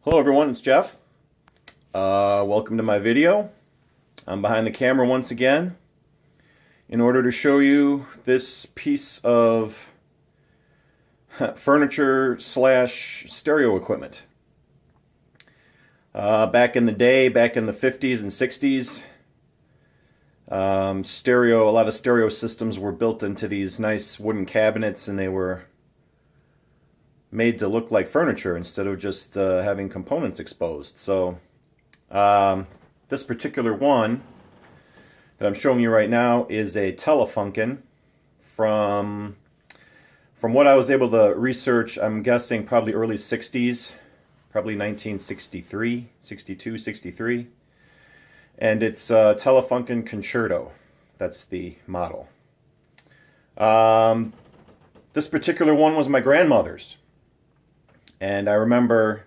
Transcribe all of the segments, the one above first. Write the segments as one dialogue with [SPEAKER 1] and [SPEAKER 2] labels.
[SPEAKER 1] Hello everyone, it's Jeff. Welcome to my video. I'm behind the camera once again in order to show you this piece of furniture slash stereo equipment. Back in the day, back in the 50s and 60s, a lot of stereo systems were built into these nice wooden cabinets, and they were made to look like furniture instead of just having components exposed. So this particular one that I'm showing you right now is a Telefunken from what I was able to research. I'm guessing probably early 60s, probably 1963, 62, 63. And it's Telefunken Concerto. That's the model. This particular one was my grandmother's. And I remember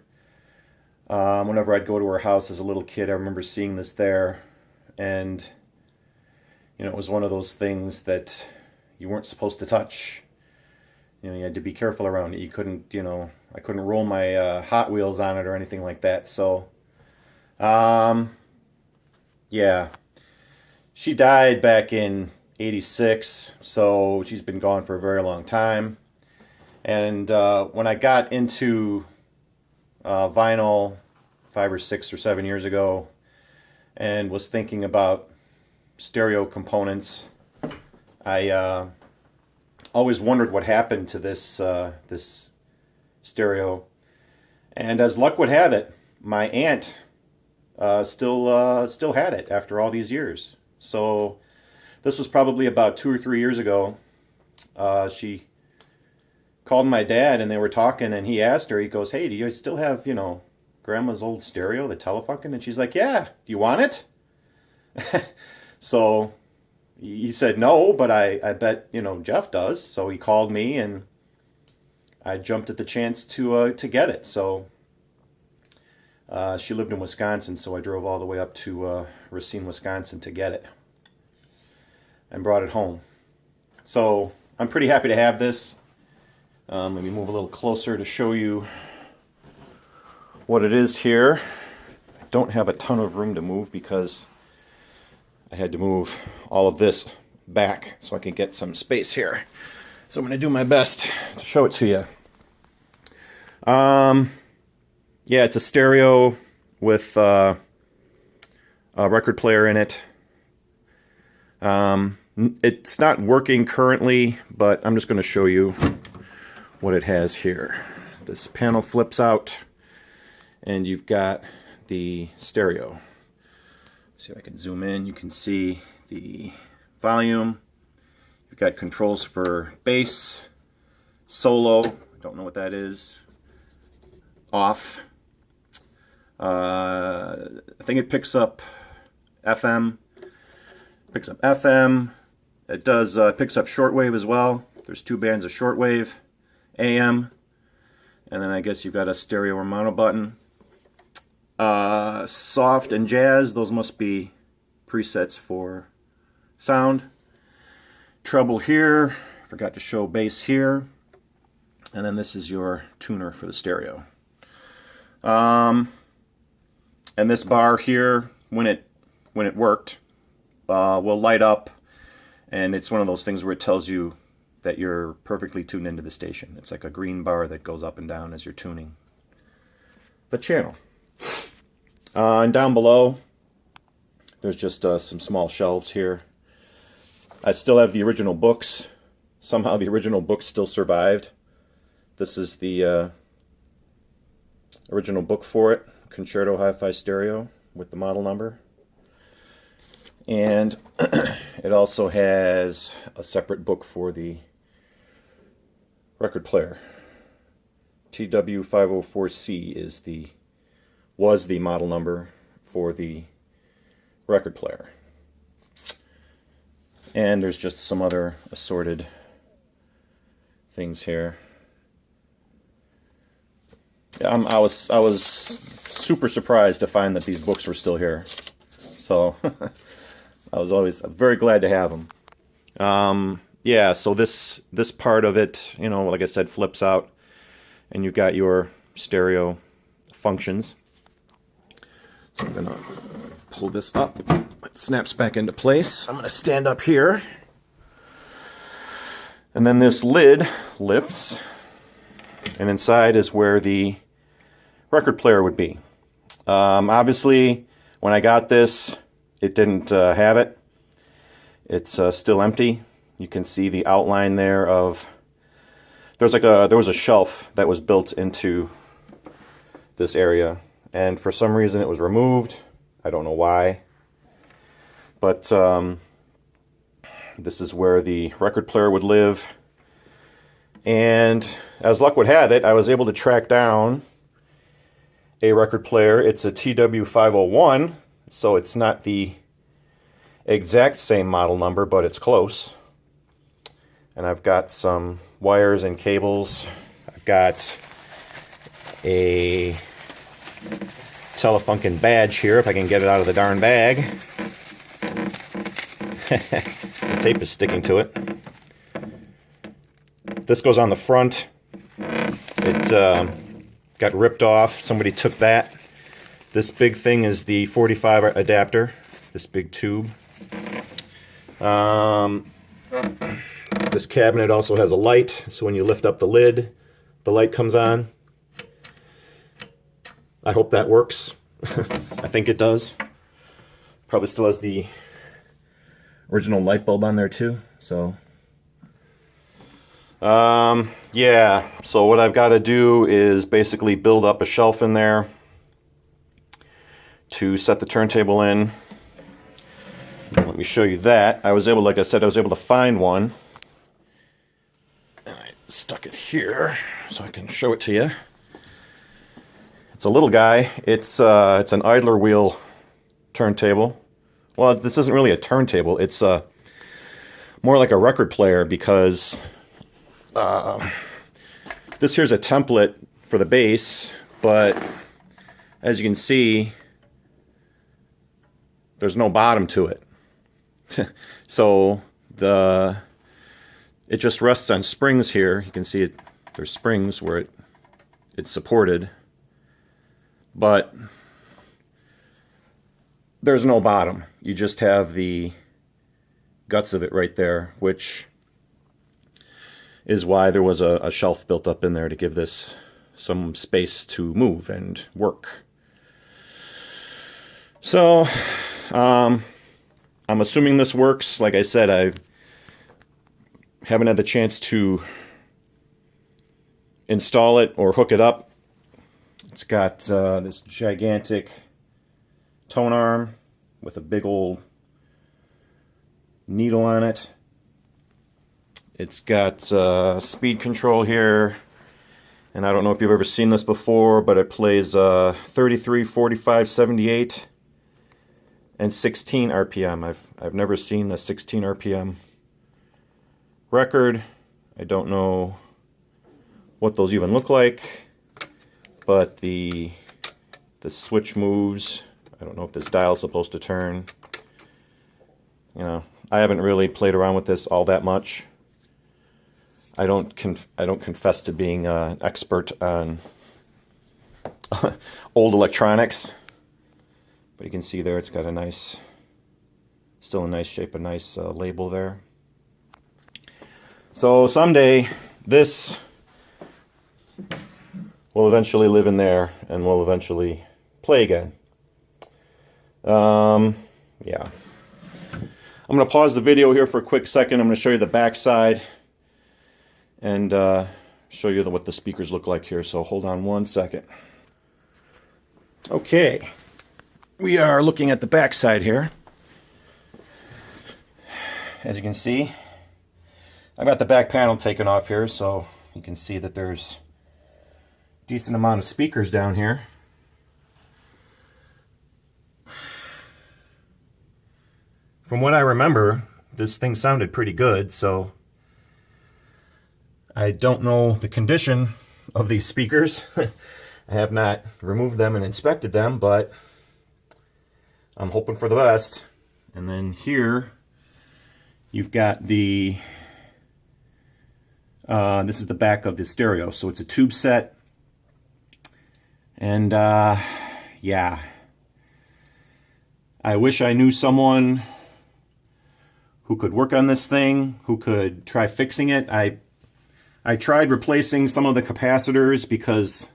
[SPEAKER 1] whenever I'd go to her house as a little kid, I remember seeing this there. And, you know, it was one of those things that you weren't supposed to touch. You know, you had to be careful around it. You couldn't, you know, I couldn't roll my Hot Wheels on it or anything like that. So, yeah. She died back in '86, so she's been gone for a very long time. And when I got into vinyl 5 or 6 or 7 years ago and was thinking about stereo components, I always wondered what happened to this stereo. And as luck would have it, my aunt still had it after all these years. So this was probably about 2 or 3 years ago. She called my dad and they were talking, and he asked her, he goes, "Hey, do you still have, you know, Grandma's old stereo, the Telefunken?" And she's like, "Yeah, do you want it?" So he said no, but I bet, you know, Jeff does. So he called me and I jumped at the chance to get it. So she lived in Wisconsin, so I drove all the way up to Racine, Wisconsin to get it and brought it home. So I'm pretty happy to have this. Let me move a little closer to show you what it is here. I don't have a ton of room to move because I had to move all of this back so I can get some space here. So I'm going to do my best to show it to you. Yeah, it's a stereo with a record player in it. It's not working currently, but I'm just going to show you what it has here. This panel flips out and you've got the stereo. See if I can zoom in. You can see the volume. You've got controls for bass, solo, I don't know what that is, off. I think it picks up FM. It does picks up shortwave as well. There's 2 bands of shortwave. AM, and then I guess you've got a stereo or mono button. Soft and jazz, those must be presets for sound. Treble here, forgot to show bass here, and then this is your tuner for the stereo. And this bar here, when it worked, will light up, and it's one of those things where it tells you that you're perfectly tuned into the station. It's like a green bar that goes up and down as you're tuning the channel. And down below, there's just some small shelves here. I still have the original books. Somehow the original books still survived. This is the original book for it, Concerto Hi-Fi Stereo, with the model number. And it also has a separate book for the record player. TW504C was the model number for the record player. And there's just some other assorted things here. I was super surprised to find that these books were still here. So I was always very glad to have them. Yeah, so this part of it, you know, like I said, flips out, and you've got your stereo functions. So I'm going to pull this up. It snaps back into place. I'm going to stand up here. And then this lid lifts. And inside is where the record player would be. Obviously, when I got this, it didn't have it. It's still empty. You can see the outline there of... there was a shelf that was built into this area. And for some reason it was removed. I don't know why. But this is where the record player would live. And as luck would have it, I was able to track down a record player. It's a TW501, so it's not the exact same model number, but it's close. And I've got some wires and cables. I've got a Telefunken badge here, if I can get it out of the darn bag. The tape is sticking to it. This goes on the front. It got ripped off. Somebody took that. This big thing is the 45 adapter, this big tube. This cabinet also has a light, so when you lift up the lid, the light comes on. I hope that works. I think it does. Probably still has the original light bulb on there too, so... yeah, so what I've got to do is basically build up a shelf in there to set the turntable in. Let me show you that. I was able, like I said, I was able to find one. And I stuck it here so I can show it to you. It's a little guy. It's an idler wheel turntable. Well, this isn't really a turntable. It's more like a record player because this here's a template for the bass, but as you can see, there's no bottom to it. So it just rests on springs here. You can see it. There's springs where it's supported, but there's no bottom. You just have the guts of it right there, which is why there was a shelf built up in there to give this some space to move and work. So, I'm assuming this works. Like I said, I haven't had the chance to install it or hook it up. It's got this gigantic tone arm with a big old needle on it. It's got speed control here, and I don't know if you've ever seen this before, but it plays 33, 45, 78, and 16 RPM. I've never seen a 16 RPM record. I don't know what those even look like, but the switch moves. I don't know if this dial is supposed to turn. You know, I haven't really played around with this all that much. I don't confess to being an expert on old electronics, but you can see there it's got a nice, still a nice shape, a nice label there. So someday this will eventually live in there and will eventually play again. Yeah. I'm going to pause the video here for a quick second. I'm going to show you the back side and show you what the speakers look like here. So hold on one second. Okay, we are looking at the back side here. As you can see, I've got the back panel taken off here, so you can see that there's a decent amount of speakers down here. From what I remember, this thing sounded pretty good, so I don't know the condition of these speakers. I have not removed them and inspected them, but I'm hoping for the best. And then here, you've got the, this is the back of the stereo. So it's a tube set, And yeah, I wish I knew someone who could work on this thing, who could try fixing it. I tried replacing some of the capacitors because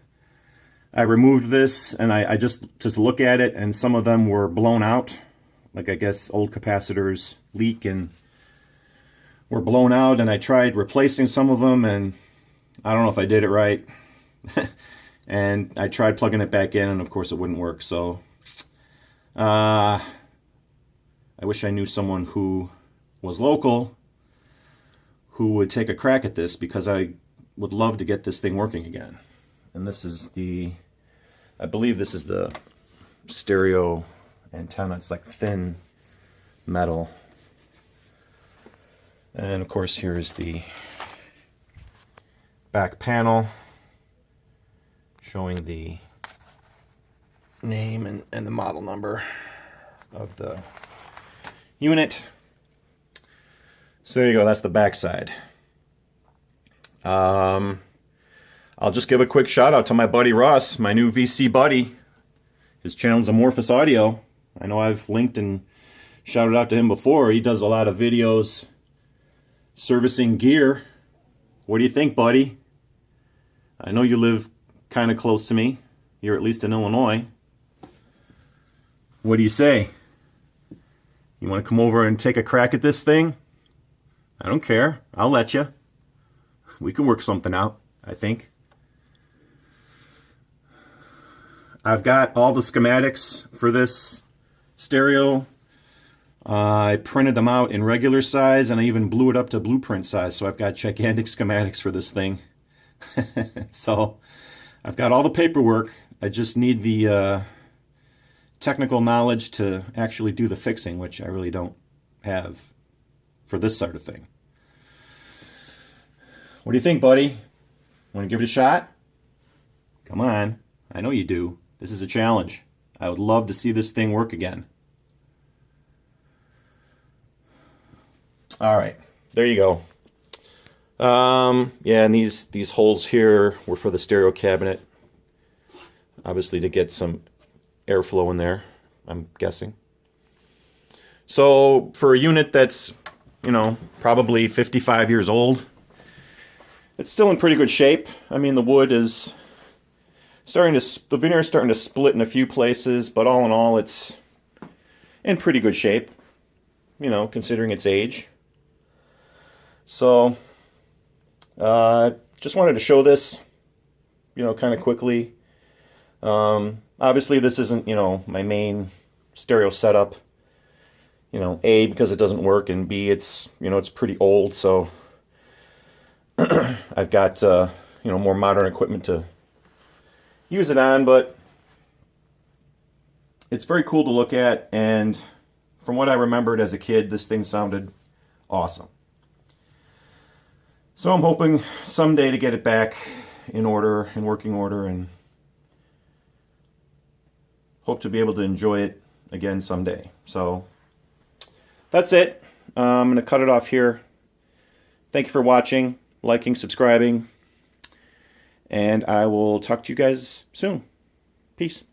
[SPEAKER 1] I removed this and I just look at it, and some of them were blown out. Like, I guess old capacitors leak and were blown out, and I tried replacing some of them, and I don't know if I did it right. And I tried plugging it back in, and of course it wouldn't work. So I wish I knew someone who was local who would take a crack at this, because I would love to get this thing working again. And this is I believe this is the stereo antenna. It's like thin metal. And of course, here is the back panel showing the name and the model number of the unit. So there you go, that's the back side. I'll just give a quick shout out to my buddy Russ, my new VC buddy. His channel's Amorphous Audio. I know I've linked and shouted out to him before. He does a lot of videos servicing gear. What do you think, buddy? I know you live kind of close to me. You're at least in Illinois. What do you say? You want to come over and take a crack at this thing? I don't care. I'll let you. We can work something out, I think. I've got all the schematics for this stereo. I printed them out in regular size, and I even blew it up to blueprint size, so I've got gigantic schematics for this thing. So I've got all the paperwork. I just need the technical knowledge to actually do the fixing, which I really don't have for this sort of thing. What do you think, buddy? Want to give it a shot? Come on. I know you do. This is a challenge. I would love to see this thing work again. All right, there you go. Yeah, and these holes here were for the stereo cabinet. Obviously to get some airflow in there, I'm guessing. So for a unit that's, probably 55 years old, it's still in pretty good shape. I mean, the wood is the veneer is starting to split in a few places, but all in all, it's in pretty good shape, considering its age. So, just wanted to show this, kind of quickly. Obviously, this isn't, my main stereo setup. A, because it doesn't work, and B, it's, it's pretty old, so I've got, more modern equipment to use it on, but it's very cool to look at, and from what I remembered as a kid, this thing sounded awesome. So I'm hoping someday to get it back in order, in working order, and hope to be able to enjoy it again someday. So that's it. I'm going to cut it off here. Thank you for watching, liking, subscribing, and I will talk to you guys soon. Peace.